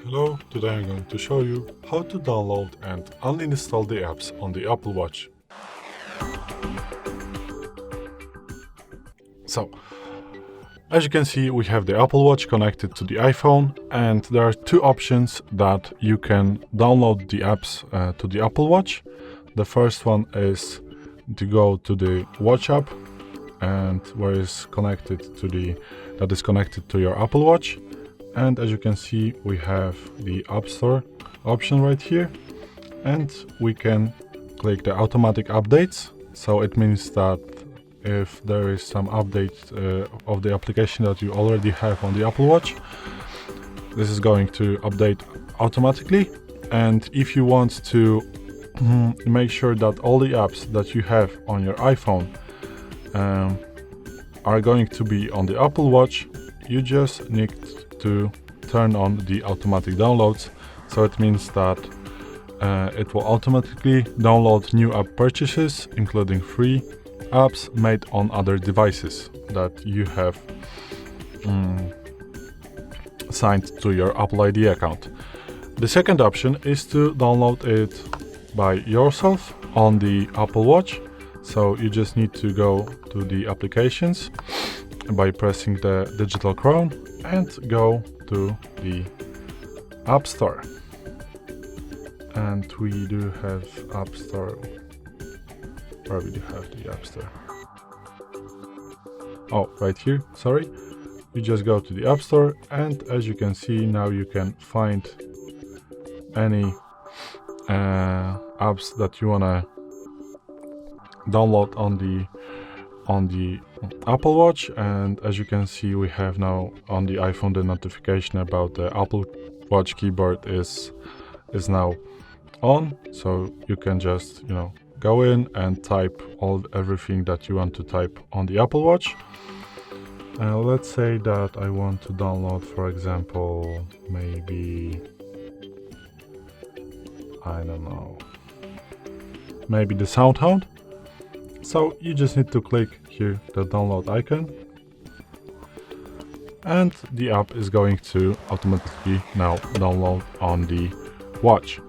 Hello, today I'm going to show you how to download and uninstall the apps on the Apple Watch. So, as you can see, we have the Apple Watch connected to the iPhone, and there are two options that you can download the apps to the Apple Watch. The first one is to go to the Watch app, and that is connected to your Apple Watch. And as you can see, we have the App Store option right here, and we can click the automatic updates. So it means that if there is some update of the application that you already have on the Apple Watch, this is going to update automatically. And if you want to make sure that all the apps that you have on your iPhone are going to be on the Apple Watch, you just need to turn on the automatic downloads. So it means that it will automatically download new app purchases, including free apps made on other devices that you have signed to your Apple ID account. The second option is to download it by yourself on the Apple Watch. So you just need to go to the applications by pressing the digital crown and go to the App Store. And we do have App Store. Where we do have the App Store? Oh, right here, sorry. You just go to the App Store, and as you can see, now you can find any apps that you wanna download on the Apple Watch. And as you can see, we have now on the iPhone the notification about the Apple Watch keyboard is now on, so you can just go in and type everything that you want to type on the Apple Watch. Let's say that I want to download, for example, maybe maybe the SoundHound. So you just need to click here the download icon, and the app is going to automatically now download on the watch.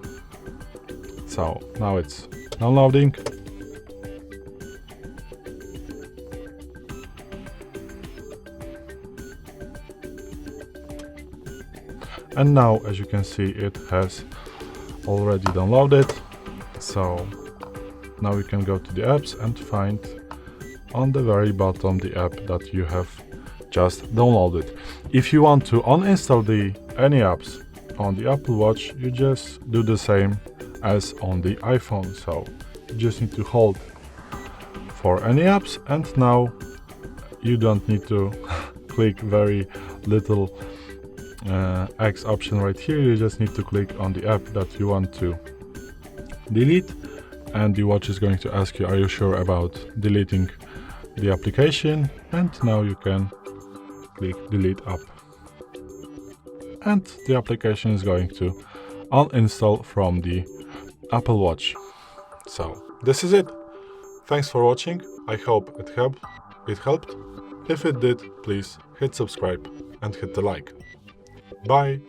So now it's downloading. And now, as you can see, it has already downloaded. So now we can go to the apps and find on the very bottom the app that you have just downloaded. If you want to uninstall any apps on the Apple Watch, you just do the same as on the iPhone. So you just need to hold for any apps, and now you don't need to click very little X option right here. You just need to click on the app that you want to delete, and the watch is going to ask you, are you sure about deleting the application? And now you can click delete app, and the application is going to uninstall from the Apple Watch. So this is it. Thanks for watching. I hope it helped. If it did, please hit subscribe and hit the like. Bye.